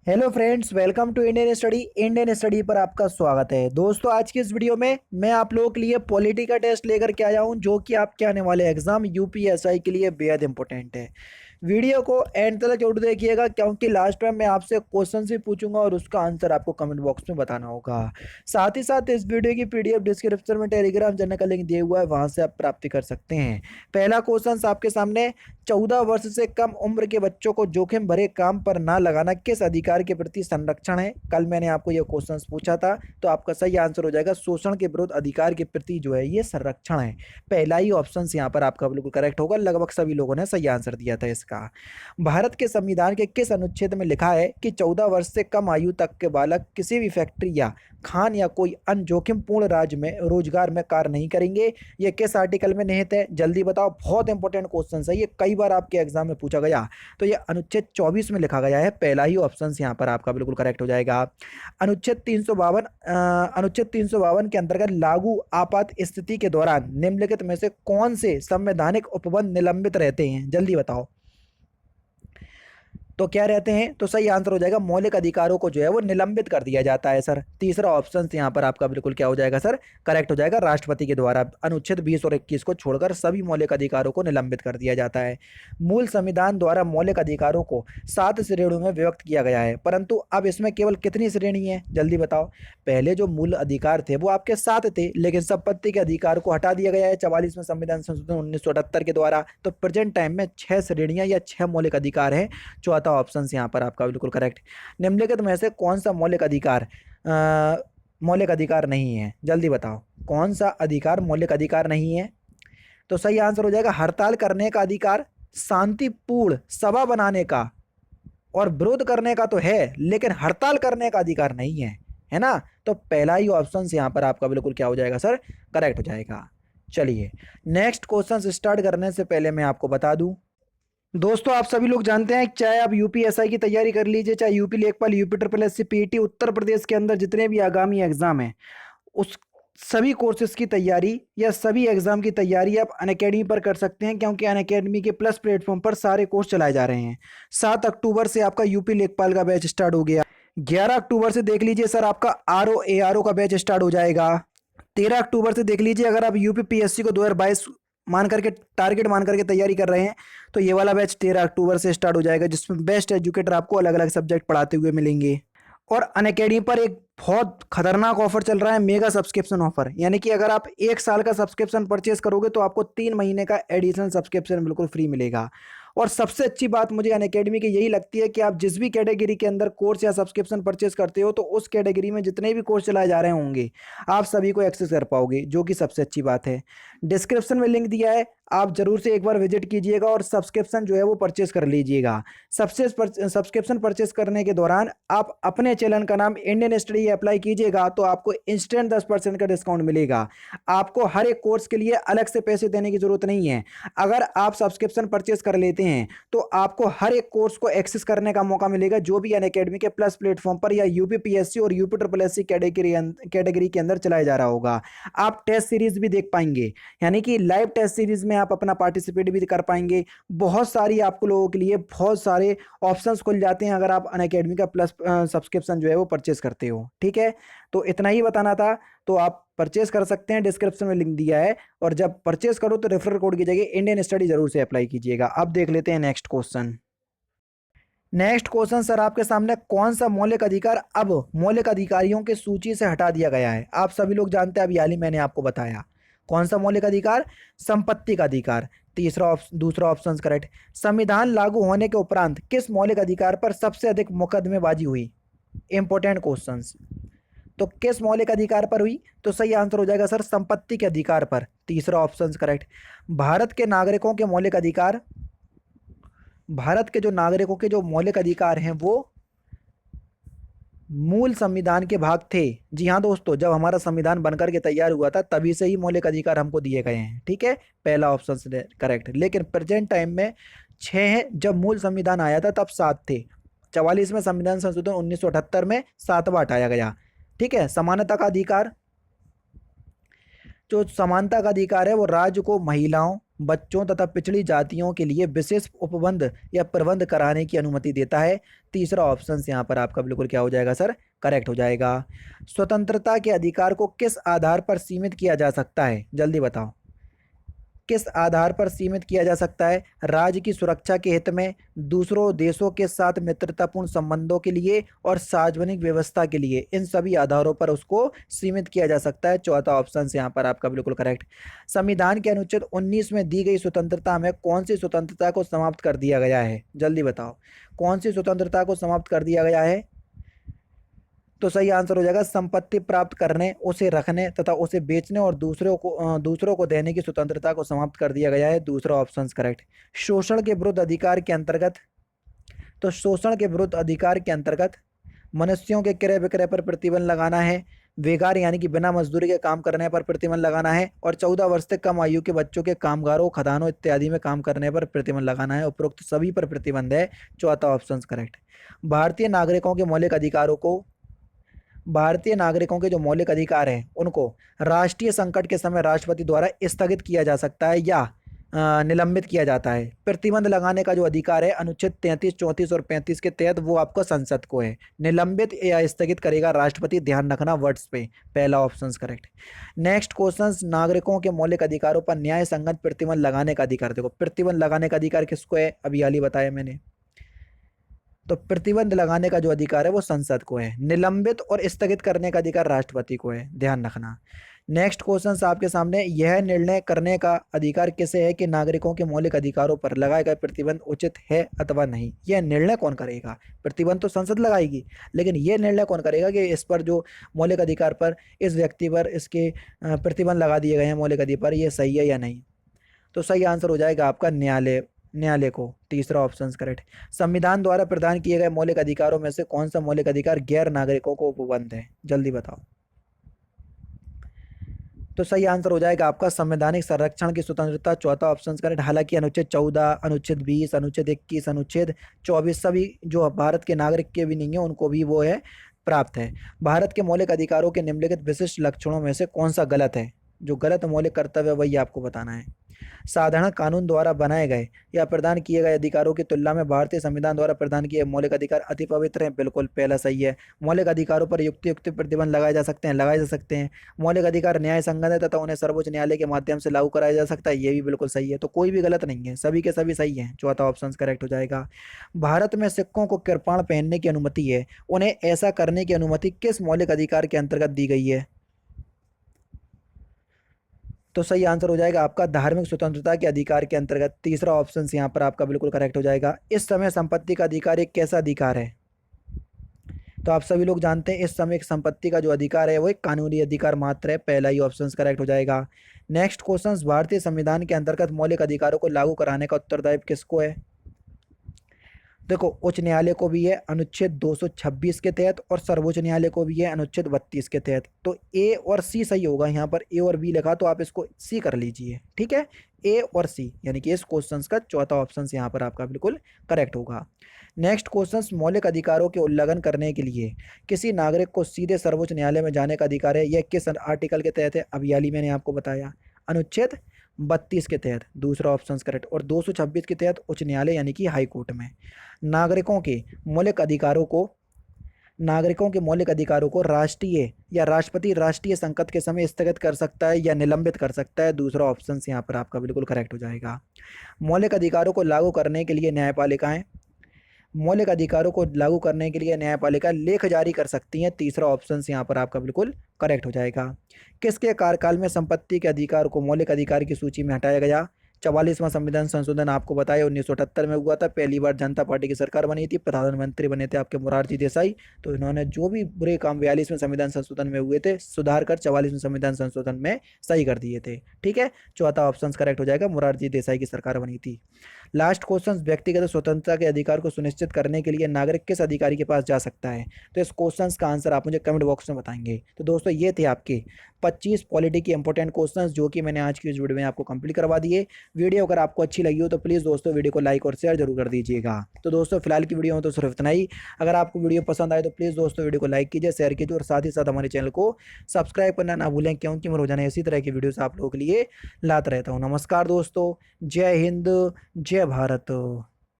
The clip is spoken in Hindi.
Hello friends, welcome to Indian study पर आपका स्वागत है। दोस्तों, आज की इस वीडियो में मैं आप लोगों के लिए पॉलिटी का टेस्ट लेकर के आया हूं, जो कि आपके आने वाले एग्जाम यूपीएसआई के लिए बेहद इंपॉर्टेंट है। वीडियो को एंड तक जरूर देखिएगा, क्योंकि लास्ट में मैं आपसे क्वेश्चन भी पूछूंगा और उसका आंसर आपको कमेंट बॉक्स में बताना होगा। साथ ही साथ इस वीडियो की पीडीएफ डिस्क्रिप्शन में टेलीग्राम चैनल का लिंक दिया हुआ है, वहां से आप प्राप्ति कर सकते हैं। पहला क्वेश्चन आपके सामने, 14 वर्ष से कम उम्र के बच्चों को जोखिम भरे काम पर ना लगाना किस अधिकार के प्रति संरक्षण है। कल मैंने आपको यह क्वेश्चन पूछा था, तो आपका सही आंसर हो जाएगा शोषण के विरुद्ध अधिकार के प्रति जो है ये संरक्षण है। पहला ही ऑप्शन यहाँ पर आपका बिल्कुल करेक्ट होगा। लगभग सभी लोगों ने सही आंसर दिया था इसका। भारत के संविधान के किस अनुच्छेद में लिखा है कि 14 वर्ष से कम आयु तक के बालक किसी भी फैक्ट्री या खान या कोई अन्य जोखिमपूर्ण राज्य में रोजगार में कार्य नहीं करेंगे। ये किस आर्टिकल में निहित है, जल्दी बताओ। बहुत इंपॉर्टेंट क्वेश्चन है ये, कई बार आपके एग्जाम में पूछा गया। तो ये अनुच्छेद 24 में लिखा गया है। पहला ही ऑप्शन यहाँ पर आपका बिल्कुल करेक्ट हो जाएगा। अनुच्छेद 352 के अंतर्गत लागू आपात स्थिति के दौरान निम्नलिखित में से कौन से संवैधानिक उपबंध निलंबित रहते हैं, जल्दी बताओ। तो क्या रहते हैं, तो सही आंसर हो जाएगा मौलिक अधिकारों को जो है वो निलंबित कर दिया जाता है सर। तीसरा ऑप्शन यहाँ पर आपका बिल्कुल क्या हो जाएगा सर, करेक्ट हो जाएगा। राष्ट्रपति के द्वारा अनुच्छेद 20 और 21 को छोड़कर सभी मौलिक अधिकारों को निलंबित कर दिया जाता है। मूल संविधान द्वारा मौलिक अधिकारों को 7 श्रेणियों में विभक्त किया गया है, परंतु अब इसमें केवल कितनी श्रेणी है, जल्दी बताओ। पहले जो मूल अधिकार थे वो आपके 7 थे, लेकिन संपत्ति के अधिकार को हटा दिया गया है 44वें संविधान संशोधन 1978 के द्वारा। तो प्रेजेंट टाइम में 6 श्रेणियां या 6 मौलिक अधिकार हैं। चौथा ऑप्शन यहाँ पर आपका बिल्कुल करेक्ट। निम्नलिखित में से कौन सा मौलिक अधिकार नहीं है, जल्दी बताओ। कौन सा अधिकार मौलिक अधिकार नहीं है, तो सही आंसर हो जाएगा हड़ताल करने का अधिकार, शांतिपूर्ण सभा बनाने का और विरोध करने का तो है, लेकिन हड़ताल करने का अधिकार नहीं है, है ना। तो पहला ही ऑप्शन यहाँ पर आपका बिल्कुल क्या हो जाएगा सर, करेक्ट हो जाएगा। चलिए नेक्स्ट क्वेश्चन स्टार्ट करने से पहले मैं आपको बता दूं, दोस्तों आप सभी लोग जानते हैं, चाहे आप यूपीएसआई की तैयारी कर लीजिए, चाहे यूपी लेखपाल, UP triple SC, PET, Uttar Pradesh के अंदर जितने भी आगामी एग्जाम हैं, उस सभी कोर्सेज की तैयारी या सभी एग्जाम की तैयारी आप अनअकैडमी पर कर सकते हैं, क्योंकि अनअकैडमी के प्लस प्लेटफॉर्म पर सारे कोर्स चलाए जा रहे हैं। 7 अक्टूबर से आपका यूपी लेखपाल का बैच स्टार्ट हो गया। 11 अक्टूबर से देख लीजिए सर, आपका आरओ का बैच स्टार्ट हो जाएगा। 13 अक्टूबर से देख लीजिए, अगर आप यूपी पीएससी को 2022 मान करके टारगेट मान करके तैयारी कर रहे हैं, तो ये वाला बैच 13 अक्टूबर से स्टार्ट हो जाएगा, जिसमें बेस्ट एजुकेटर आपको अलग अलग सब्जेक्ट पढ़ाते हुए मिलेंगे। और अनअकैडमी पर एक बहुत खतरनाक ऑफर चल रहा है, मेगा सब्सक्रिप्शन ऑफर, यानी कि अगर आप 1 साल का सब्सक्रिप्शन परचेस करोगे तो आपको 3 महीने का एडिशनल सब्सक्रिप्शन बिल्कुल फ्री मिलेगा। और सबसे अच्छी बात मुझे अनअकैडमी की यही लगती है कि आप जिस भी कैटेगरी के अंदर कोर्स या सब्सक्रिप्शन परचेस करते हो, तो उस कैटेगरी में जितने भी कोर्स चलाए जा रहे होंगे आप सभी को एक्सेस कर पाओगे, जो कि सबसे अच्छी बात है। डिस्क्रिप्शन में लिंक दिया है, आप जरूर से एक बार विजिट कीजिएगा और सब्सक्रिप्शन जो है वो परचेस कर लीजिएगा। सब्सक्रिप्शन परचेस करने के दौरान आप अपने चैनल का नाम इंडियन स्टडी अप्लाई कीजिएगा, तो आपको इंस्टेंट 10% का डिस्काउंट मिलेगा। आपको हर एक कोर्स के लिए अलग से पैसे देने की जरूरत नहीं है। अगर आप सब्सक्रिप्शन परचेस कर लेते हैं तो आपको हर एक कोर्स को एक्सेस करने का मौका मिलेगा, जो भी अनअकैडमी के प्लस प्लेटफॉर्म पर या यूपीपीएससी और यूपी ट्रिपल एससी कैटेगरी के अंदर चलाया जा रहा होगा। आप टेस्ट सीरीज भी देख पाएंगे, यानी कि लाइव टेस्ट सीरीज में आप अपना पार्टिसिपेट भी कर पाएंगे। बहुत सारी आपको लोगों के लिए बहुत सारे ऑप्शंस खुल जाते हैं, अगर आप अनअकैडमी का प्लस सब्सक्रिप्शन जो है वो परचेस करते हो। ठीक है, तो इतना ही बताना था। तो आप परचेस कर सकते हैं, डिस्क्रिप्शन में लिंक दिया है। और जब परचेस करो तो रेफरल कोड की जगह इंडियन स्टडी जरूर से अप्लाई कीजिएगा। अब देख लेते हैं next question. Next question sir आपके सामने, कौन सा मौलिक अधिकार अब मौलिक अधिकारियों की सूची से हटा दिया गया है। आप सभी लोग जानते हैं, अभी हाल ही मैंने आपको बताया। कौन सा मौलिक अधिकार, संपत्ति का अधिकार। दूसरा ऑप्शन करेक्ट। संविधान लागू होने के उपरांत किस मौलिक अधिकार पर सबसे अधिक मुकदमेबाजी हुई, इंपॉर्टेंट क्वेश्चंस। तो किस मौलिक अधिकार पर हुई, तो सही आंसर हो जाएगा सर संपत्ति के अधिकार पर। तीसरा ऑप्शन करेक्ट। भारत के नागरिकों के मौलिक अधिकार, भारत के जो नागरिकों के जो मौलिक अधिकार हैं वो मूल संविधान के भाग थे। जी हाँ दोस्तों, जब हमारा संविधान बनकर के तैयार हुआ था तभी से ही मौलिक अधिकार हमको दिए गए हैं। ठीक है, पहला ऑप्शन करेक्ट। लेकिन प्रेजेंट टाइम में 6 हैं, जब मूल संविधान आया था तब 7 थे। 44वें संविधान संशोधन 1978 में 7वां हटाया गया। ठीक है, समानता का अधिकार, जो समानता का अधिकार है वो राज्य को महिलाओं, बच्चों तथा पिछड़ी जातियों के लिए विशेष उपबंध या प्रबंध कराने की अनुमति देता है। तीसरा ऑप्शन यहाँ पर आपका बिल्कुल क्या हो जाएगा सर, करेक्ट हो जाएगा। स्वतंत्रता के अधिकार को किस आधार पर सीमित किया जा सकता है, जल्दी बताओ। किस आधार पर सीमित किया जा सकता है? राज्य की सुरक्षा के हित में, दूसरों देशों के साथ मित्रतापूर्ण संबंधों के लिए और सार्वजनिक व्यवस्था के लिए। इन सभी आधारों पर उसको सीमित किया जा सकता है। चौथा ऑप्शन यहाँ पर आपका बिल्कुल करेक्ट। संविधान के अनुच्छेद 19 में दी गई स्वतंत्रता में कौन सी स्वतंत्रता को समाप्त कर दिया गया है, जल्दी बताओ। कौन सी स्वतंत्रता को समाप्त कर दिया गया है? तो सही आंसर हो जाएगा संपत्ति प्राप्त करने, उसे रखने तथा उसे बेचने और दूसरों को देने की स्वतंत्रता को समाप्त कर दिया गया है। दूसरा ऑप्शन करेक्ट। शोषण के विरुद्ध अधिकार के अंतर्गत, तो शोषण के विरुद्ध अधिकार के अंतर्गत मनुष्यों के क्रय विक्रय पर प्रतिबंध लगाना है, बेगार यानी कि बिना मजदूरी के काम करने पर प्रतिबंध लगाना है, और 14 वर्ष से कम आयु के बच्चों के कामगारों, खदानों इत्यादि में काम करने पर प्रतिबंध लगाना है। उपरोक्त सभी पर प्रतिबंध है। चौथा ऑप्शन करेक्ट। भारतीय नागरिकों के मौलिक अधिकारों को, भारतीय नागरिकों के जो मौलिक अधिकार हैं उनको राष्ट्रीय संकट के समय राष्ट्रपति द्वारा स्थगित किया जा सकता है या निलंबित किया जाता है। प्रतिबंध लगाने का जो अधिकार है अनुच्छेद 33, 34 और 35 के तहत वो आपको संसद को है। निलंबित या स्थगित करेगा राष्ट्रपति, ध्यान रखना वर्ड्स पे। पहला ऑप्शन करेक्ट। नेक्स्ट क्वेश्चन, नागरिकों के मौलिक अधिकारों पर न्याय संगत प्रतिबंध लगाने का अधिकार। देखो प्रतिबंध लगाने का अधिकार किसको है, अभी हाल ही बताया मैंने। तो प्रतिबंध लगाने का जो अधिकार है वो संसद को है। निलंबित और स्थगित करने का अधिकार राष्ट्रपति को है, ध्यान रखना। नेक्स्ट क्वेश्चन आपके सामने, यह निर्णय करने का अधिकार किसे है कि नागरिकों के मौलिक अधिकारों पर लगाए गए प्रतिबंध उचित है अथवा नहीं। यह निर्णय कौन करेगा? प्रतिबंध तो संसद लगाएगी, लेकिन यह निर्णय कौन करेगा कि इस पर जो मौलिक अधिकार पर, इस व्यक्ति पर इसके प्रतिबंध लगा दिए गए हैं मौलिक अधिकार पर, यह सही है या नहीं। तो सही आंसर हो जाएगा आपका न्यायालय, न्यायालय को। तीसरा ऑप्शन करेक्ट। संविधान द्वारा प्रदान किए गए मौलिक अधिकारों में से कौन सा मौलिक अधिकार गैर नागरिकों को उपबंध है, जल्दी बताओ। तो सही आंसर हो जाएगा आपका संवैधानिक संरक्षण की स्वतंत्रता। चौथा ऑप्शन करेक्ट। हालांकि अनुच्छेद 14, अनुच्छेद 20, अनुच्छेद 21, अनुच्छेद 24 सभी जो भारत के नागरिक के भी नहीं है उनको भी वो है प्राप्त है। भारत के मौलिक अधिकारों के निम्नलिखित विशिष्ट लक्षणों में से कौन सा गलत है? जो गलत मौलिक कर्तव्य है वही आपको बताना है। साधारण कानून द्वारा बनाए गए या प्रदान किए गए अधिकारों की तुलना में भारतीय संविधान द्वारा प्रदान किए मौलिक अधिकार अति पवित्र हैं, बिल्कुल पहला सही है। मौलिक अधिकारों पर युक्त प्रतिबंध लगाए जा सकते हैं, लगाए जा सकते हैं। मौलिक अधिकार न्याय संगत है तथा उन्हें सर्वोच्च न्यायालय के माध्यम से लागू कराया जा सकता है, ये भी बिल्कुल सही है। तो कोई भी गलत नहीं है, सभी के सभी सही हैं। चौथा ऑप्शन करेक्ट हो जाएगा। भारत में सिक्कों को कृपाण पहनने की अनुमति है, उन्हें ऐसा करने की अनुमति किस मौलिक अधिकार के अंतर्गत दी गई है? तो सही आंसर हो जाएगा आपका धार्मिक स्वतंत्रता के अधिकार के अंतर्गत। तीसरा ऑप्शन यहाँ पर आपका बिल्कुल करेक्ट हो जाएगा। इस समय संपत्ति का अधिकार एक कैसा अधिकार है? तो आप सभी लोग जानते हैं इस समय एक संपत्ति का जो अधिकार है वो एक कानूनी अधिकार मात्र है, पहला ही ऑप्शन करेक्ट हो जाएगा। नेक्स्ट क्वेश्चन, भारतीय संविधान के अंतर्गत मौलिक अधिकारों को लागू कराने का उत्तरदायित्व किसको है? देखो उच्च न्यायालय को भी है अनुच्छेद 226 के तहत, और सर्वोच्च न्यायालय को भी है अनुच्छेद 32 के तहत। तो ए और सी सही होगा। यहाँ पर ए और बी लिखा तो आप इसको सी कर लीजिए, ठीक है। ए और सी यानी कि इस क्वेश्चन का चौथा ऑप्शन यहाँ पर आपका बिल्कुल करेक्ट होगा। नेक्स्ट क्वेश्चन, मौलिक अधिकारों के उल्लंघन करने के लिए किसी नागरिक को सीधे सर्वोच्च न्यायालय में जाने का अधिकार है, यह किस आर्टिकल के तहत है? अभी हाल ही मैंने आपको बताया अनुच्छेद 32 के तहत, दूसरा ऑप्शन करेक्ट। और 226 के तहत उच्च न्यायालय यानी कि हाई कोर्ट में। नागरिकों के मौलिक अधिकारों को, नागरिकों के मौलिक अधिकारों को राष्ट्रीय या राष्ट्रपति राष्ट्रीय संकट के समय स्थगित कर सकता है या निलंबित कर सकता है। दूसरा ऑप्शन यहाँ पर आपका बिल्कुल करेक्ट हो जाएगा। मौलिक अधिकारों को लागू करने के लिए न्यायपालिकाएं, मौलिक अधिकारों को लागू करने के लिए न्यायपालिका लेख जारी कर सकती हैं। तीसरा ऑप्शन यहाँ पर आपका बिल्कुल करेक्ट हो जाएगा। किसके कार्यकाल में संपत्ति के अधिकार को मौलिक अधिकार की सूची में हटाया गया? 44वां संविधान संशोधन आपको बताया 1978 में हुआ था। पहली बार जनता पार्टी की सरकार बनी थी, प्रधानमंत्री बने थे आपके मोरारजी देसाई। तो इन्होंने जो भी बुरे काम 42वें संविधान संशोधन में हुए थे सुधार कर 44वें संविधान संशोधन में सही कर दिए थे, ठीक है। चौथा ऑप्शन करेक्ट हो जाएगा, मोरारजी देसाई की सरकार बनी थी। लास्ट क्वेश्चन, व्यक्तिगत स्वतंत्रता के अधिकार को सुनिश्चित करने के लिए नागरिक किस अधिकारी के पास जा सकता है? तो इस क्वेश्चन का आंसर आप मुझे कमेंट बॉक्स में बताएंगे। तो दोस्तों ये थे आपके 25 पॉलिटी की इंपॉर्टेंट क्वेश्चंस जो कि मैंने आज की इस वीडियो में आपको कंप्लीट करवा दिए। वीडियो अगर आपको अच्छी लगी हो तो प्लीज़ दोस्तों वीडियो को लाइक और शेयर जरूर कर दीजिएगा। तो दोस्तों फिलहाल की वीडियो में तो सिर्फ इतना ही। अगर आपको वीडियो पसंद आए तो प्लीज़ दोस्तों वीडियो को लाइक कीजिए, शेयर कीजिए और साथ ही साथ हमारे चैनल को सब्सक्राइब करना ना भूलें, क्योंकि मैं रोजाना इसी तरह की वीडियोस आप लोगों के लिए लाता रहता हूँ। नमस्कार दोस्तों, जय हिंद, जय भारत।